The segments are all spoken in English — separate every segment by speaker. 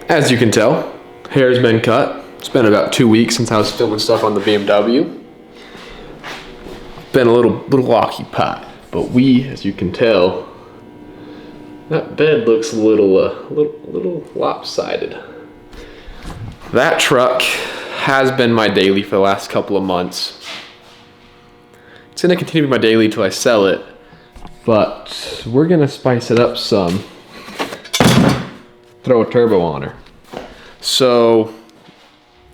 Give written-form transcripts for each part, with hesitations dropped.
Speaker 1: As you can tell, hair's been cut. It's been about 2 weeks since I was filming stuff on the BMW. Been a little occupied, but as you can tell, that bed looks a little lopsided. That truck has been my daily for the last couple of months. It's gonna continue to be my daily till I sell it, but we're gonna spice it up some. Throw a turbo on her. So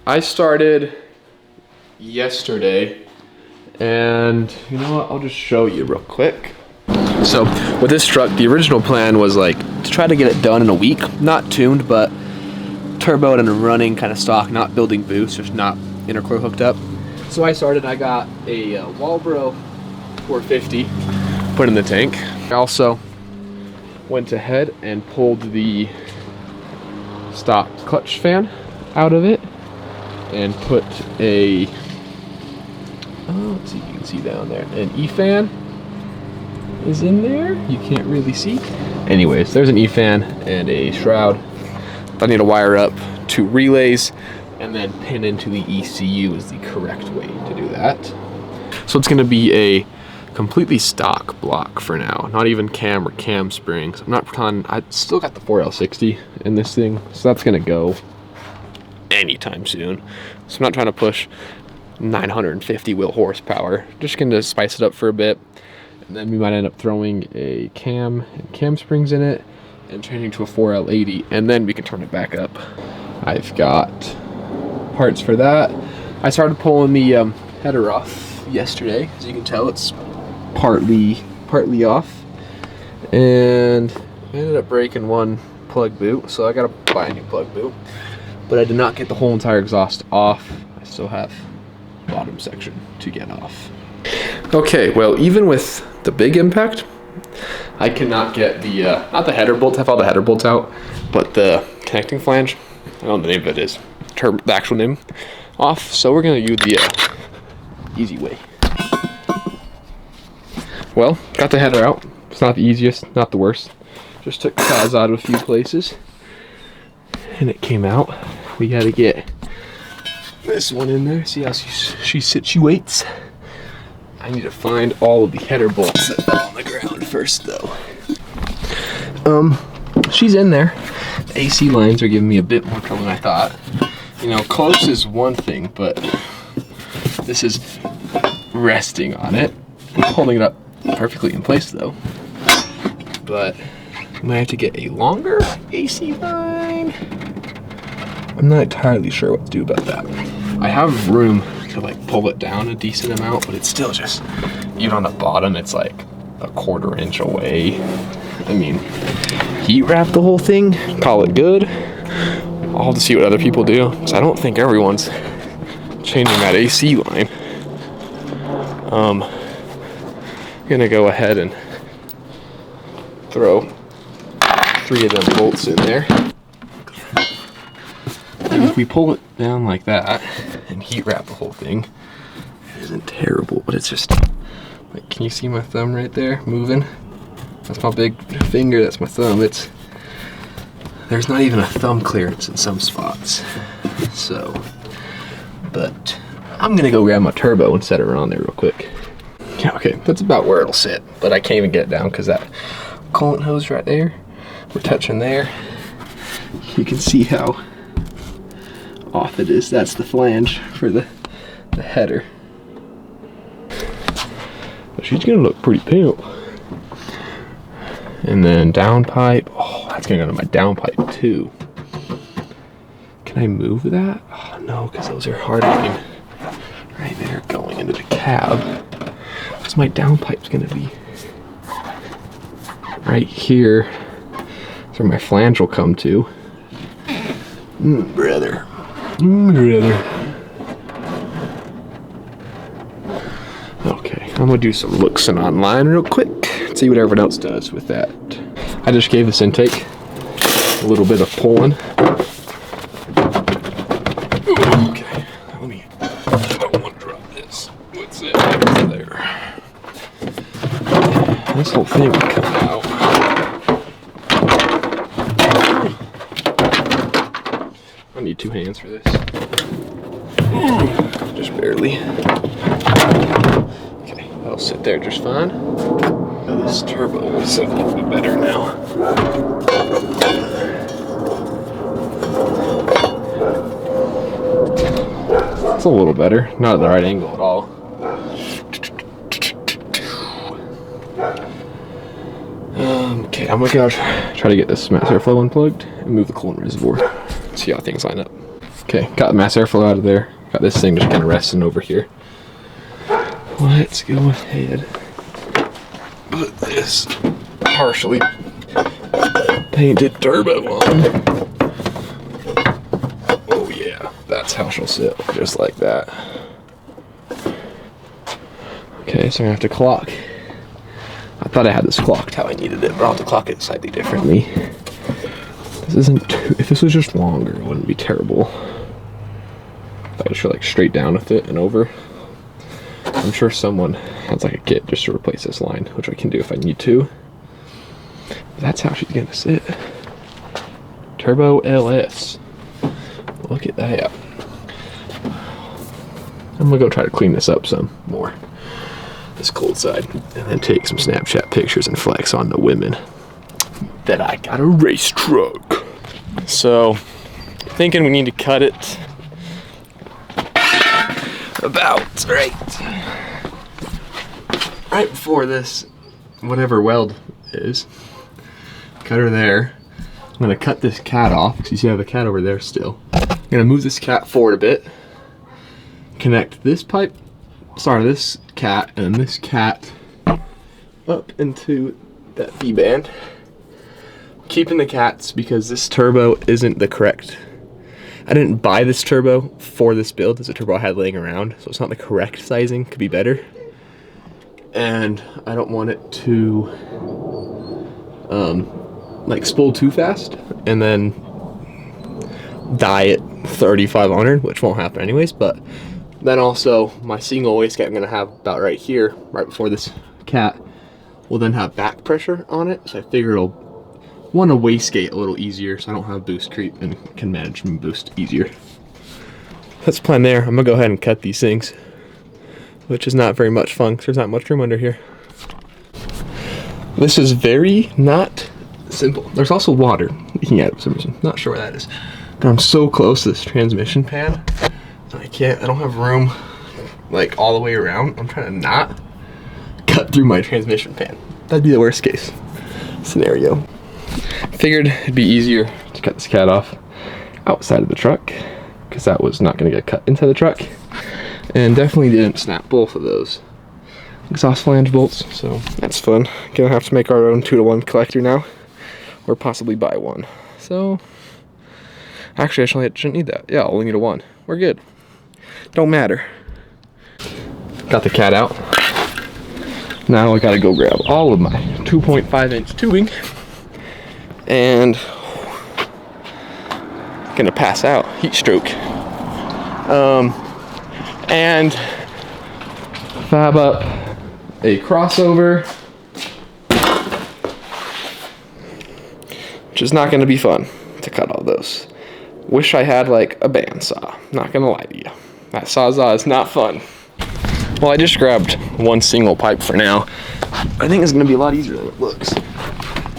Speaker 1: I started yesterday, and you know what, I'll just show you real quick. So with this truck, the original plan was like to try to get it done in a week, not tuned, but turboed and running kind of stock, not building boost, just not intercooler hooked up. So I got a Walbro 450 put in the tank. I also went ahead and pulled the stock clutch fan out of it and put a, let's see if you can see down there, an E-fan is in there. You can't really see. Anyways, there's an E-fan and a shroud. I need to wire up 2 relays and then pin into the ECU is the correct way to do that. So it's gonna be a completely stock block for now, not even cam or cam springs. I'm not planning, I still got the 4L60 in this thing, so that's gonna go anytime soon. So I'm not trying to push 950 wheel horsepower, just gonna spice it up for a bit, and then we might end up throwing a cam and cam springs in it and changing to a 4L80, and then we can turn it back up. I've got parts for that. I started pulling the header off yesterday. As you can tell, it's partly off, and I ended up breaking one plug boot, so I gotta buy a new plug boot. But I did not get the whole entire exhaust off. I still have the bottom section to get off. Okay, well, even with the big impact, I cannot get the not the header bolts. I have all the header bolts out, but the connecting flange, I don't know the name of it is, the actual name, off. So we're gonna use the easy way. Well, got the header out. It's not the easiest, not the worst. Just took the cause out of a few places, and it came out. We gotta get this one in there. See how she situates. I need to find all of the header bolts that fell on the ground first, though. She's in there. The AC lines are giving me a bit more trouble than I thought. You know, close is one thing, but this is resting on it. I'm holding it up perfectly in place, though. But I might have to get a longer AC line. I'm not entirely sure what to do about that. I have room to like pull it down a decent amount, but it's still just, even on the bottom, it's like a 1/4 inch away. I mean, heat wrap the whole thing, call it good. I'll have to see what other people do, because I don't think everyone's changing that AC line. I'm gonna go ahead and throw 3 of them bolts in there. And if we pull it down like that and heat wrap the whole thing, it isn't terrible, but it's just like, can you see my thumb right there moving? That's my big finger, that's my thumb. There's not even a thumb clearance in some spots. So, but I'm gonna go grab my turbo and set it around there real quick. Yeah, okay, that's about where it'll sit, but I can't even get it down because that coolant hose right there, we're touching there. You can see how off it is. That's the flange for the header. But she's gonna look pretty pimp. And then downpipe, oh, that's gonna go to my downpipe too. Can I move that? Oh no, because those are hard looking right there going into the cab. So my downpipe's gonna be right here. That's where my flange will come to. Brother. Okay, I'm gonna do some looksing online real quick. See what everyone else does with that. I just gave this intake a little bit of pulling. Okay, let me, I don't want to drop this. What's it? There. This whole thing would come out. need 2 hands for this. Just barely. Okay, that'll sit there just fine. Oh, this turbo will sit a little bit better now. It's a little better, not at the right angle at all. Okay, I'm gonna try to get this mass airflow unplugged and move the coolant reservoir. See how things line up. Okay, got the mass airflow out of there. Got this thing just kind of resting over here. Let's go ahead. Put this partially painted turbo on. Oh yeah, that's how she'll sit, just like that. Okay, so I'm gonna have to clock. I thought I had this clocked how I needed it, but I'll have to clock it slightly differently. This isn't too, if this was just longer, it wouldn't be terrible. If I just go like straight down with it and over. I'm sure someone has like a kit just to replace this line, which I can do if I need to. But that's how she's gonna sit. Turbo LS. Look at that. I'm gonna go try to clean this up some more. This cold side, and then take some Snapchat pictures and flex on the women that I got a race truck. So, thinking we need to cut it about right before this, whatever weld is. Cut her there. I'm gonna cut this cat off because you see I have a cat over there still. I'm gonna move this cat forward a bit. Connect this pipe. Sorry, this cat and this cat up into that V-band. Keeping the cats because this turbo isn't the correct. I didn't buy this turbo for this build. It's a turbo I had laying around, so it's not the correct sizing. Could be better. And I don't want it to like spool too fast and then die at 3,500, which won't happen anyways. But then also my single wastegate I'm gonna have about right here, right before this cat, will then have back pressure on it. So I figure it'll want to wastegate a little easier, so I don't have boost creep and can manage my boost easier. That's the plan there. I'm gonna go ahead and cut these things, which is not very much fun because there's not much room under here. This is very not simple. There's also water leaking out for some reason. Not sure where that is. But I'm so close to this transmission pan. I don't have room like all the way around. I'm trying to not cut through my transmission pan. That'd be the worst case scenario. Figured it'd be easier to cut this cat off outside of the truck because that was not going to get cut inside the truck, and definitely didn't snap both of those exhaust flange bolts, so that's fun. Gonna have to make our own 2-to-1 collector now, or possibly buy one. So actually I shouldn't need that. Yeah, I'll only need a 1. We're good. Don't matter. Got the cat out. Now I gotta go grab all of my 2.5-inch tubing and gonna pass out, heat stroke, and fab up a crossover, which is not gonna be fun to cut all those. Wish I had like a bandsaw, not gonna lie to you. That sawzall is not fun. Well, I just grabbed one single pipe for now. I think it's gonna be a lot easier than it looks.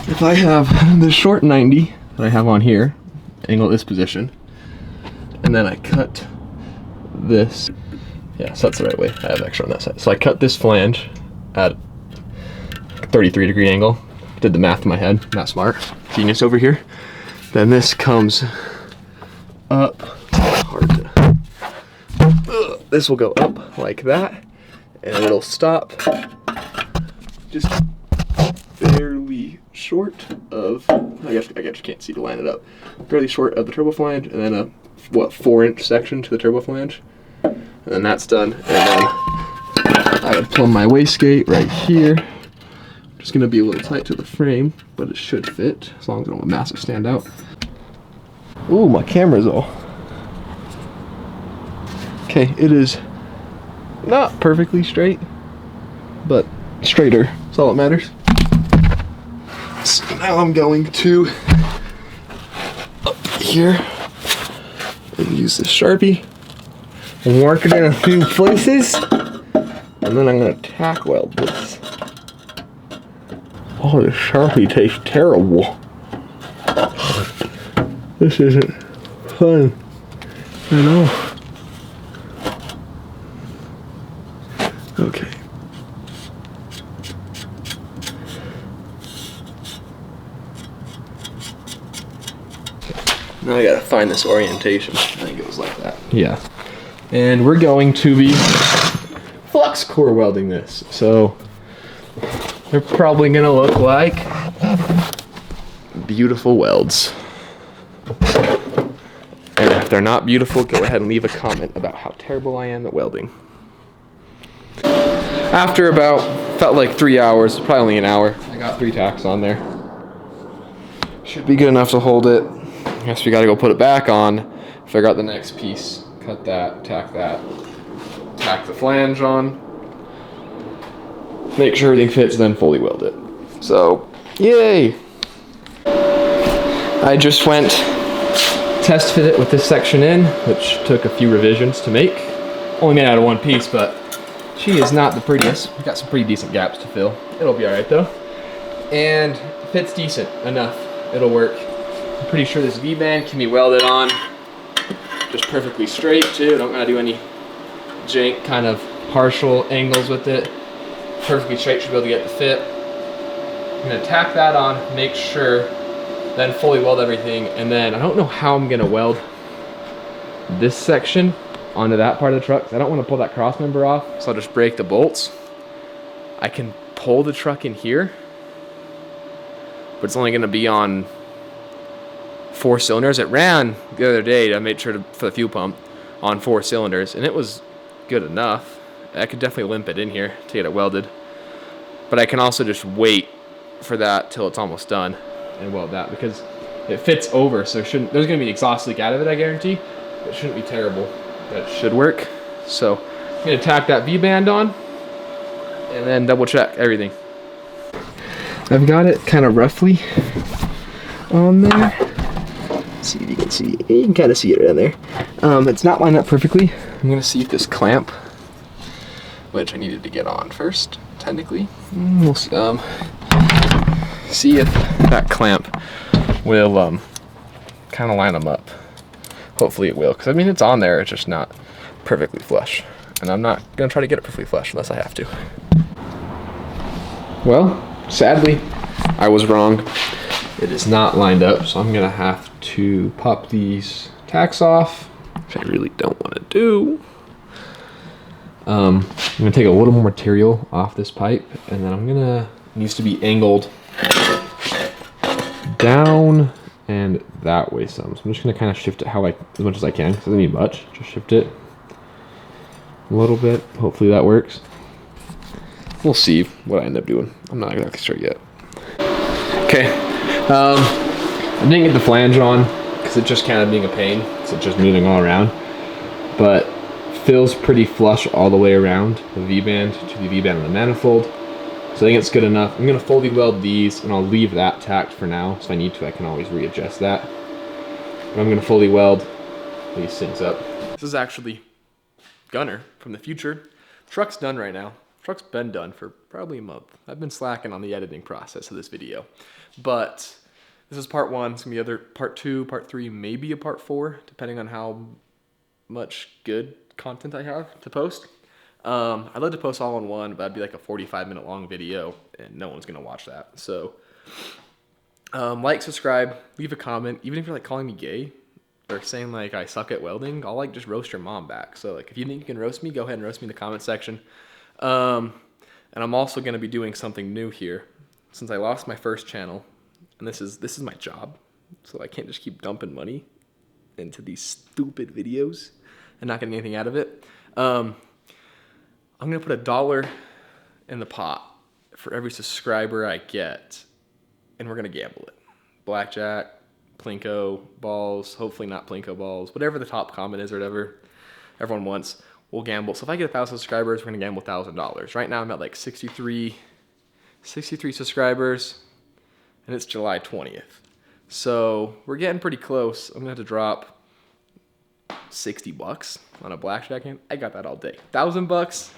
Speaker 1: If I have the short 90 that I have on here, angle this position, and then I cut this, yeah, so that's the right way. I have extra on that side. So I cut this flange at a 33-degree angle. Did the math in my head, not smart. Genius over here. Then this comes up, hard to, this will go up like that, and it'll stop just barely short of, I guess you can't see to line it up, fairly short of the turbo flange, and then a 4-inch section to the turbo flange, and then that's done. And then I would plumb my wastegate right here. Just gonna be a little tight to the frame, but it should fit as long as I don't have a massive standout. Ooh, my camera's all. Okay, it is not perfectly straight, but straighter. That's all that matters. So now I'm going to up here use this Sharpie and mark it in a few places, and then I'm gonna tack weld this. Oh, the Sharpie tastes terrible. This isn't fun at all. Okay. Now I gotta find this orientation. I think it was like that. Yeah. And we're going to be flux core welding this. So they're probably gonna look like beautiful welds. And if they're not beautiful, go ahead and leave a comment about how terrible I am at welding. After about, felt like 3 hours, probably only an hour, I got 3 tacks on there. Should be good enough to hold it. I guess we gotta go put it back on, figure out the next piece, cut that, tack the flange on, make sure everything fits, then fully weld it. So, yay! I just went test fit it with this section in, which took a few revisions to make. Only made out of one piece, but she is not the prettiest. We got some pretty decent gaps to fill. It'll be alright though. And fits decent enough. It'll work. I'm pretty sure this V-band can be welded on just perfectly straight too. Don't gotta do any jank kind of partial angles with it. Perfectly straight, should be able to get the fit. I'm gonna tack that on, make sure, then fully weld everything, and then I don't know how I'm gonna weld this section onto that part of the truck. I don't want to pull that cross member off, so I'll just break the bolts. I can pull the truck in here, but it's only gonna be on 4 cylinders. It ran the other day, I made sure to, for the fuel pump, on 4 cylinders, and it was good enough. I could definitely limp it in here to get it welded, but I can also just wait for that till it's almost done and weld that, because it fits over, so there's gonna be an exhaust leak out of it, I guarantee. It shouldn't be terrible. That should work. So I'm gonna tack that V-band on and then double check everything. I've got it kind of roughly on there. Let's see if you can see. You can kind of see it right there. It's not lined up perfectly. I'm gonna see if this clamp, which I needed to get on first, technically. We'll see if that clamp will kind of line them up. Hopefully it will, because I mean it's on there, it's just not perfectly flush. And I'm not gonna try to get it perfectly flush unless I have to. Well, sadly, I was wrong. It is not lined up, so I'm gonna have to pop these tacks off, which I really don't want to do. I'm gonna take a little more material off this pipe, and then it needs to be angled down and that way some. So I'm just gonna kind of shift it as much as I can, because it doesn't need much. Just shift it a little bit. Hopefully that works. We'll see what I end up doing. I'm not exactly sure yet. Okay, I didn't get the flange on because it's just kind of being a pain. So it's just moving all around, but feels pretty flush all the way around the V-band to the V-band on the manifold. So I think it's good enough. I'm gonna fully weld these, and I'll leave that tacked for now. So if I need to, I can always readjust that. But I'm gonna fully weld these things up. This is actually Gunner from the future. The truck's done right now. The truck's been done for probably a month. I've been slacking on the editing process of this video. But this is part 1. It's gonna be other part 2, part 3, maybe a part 4, depending on how much good content I have to post. I'd love to post all in one, but that'd be like a 45-minute long video, and no one's gonna watch that. So, like, subscribe, leave a comment. Even if you're like calling me gay or saying like I suck at welding, I'll like just roast your mom back. So like, if you think you can roast me, go ahead and roast me in the comment section. And I'm also gonna be doing something new here, since I lost my first channel, and this is my job. So I can't just keep dumping money into these stupid videos and not getting anything out of it. I'm gonna put $1 in the pot for every subscriber I get, and we're gonna gamble it. Blackjack, Plinko, balls, hopefully not Plinko balls, whatever the top comment is or whatever everyone wants, we'll gamble. So if I get 1,000 subscribers, we're gonna gamble $1,000. Right now I'm at like 63 subscribers, and it's July 20th. So we're getting pretty close. I'm gonna have to drop $60 on a blackjack hand. I got that all day. $1,000,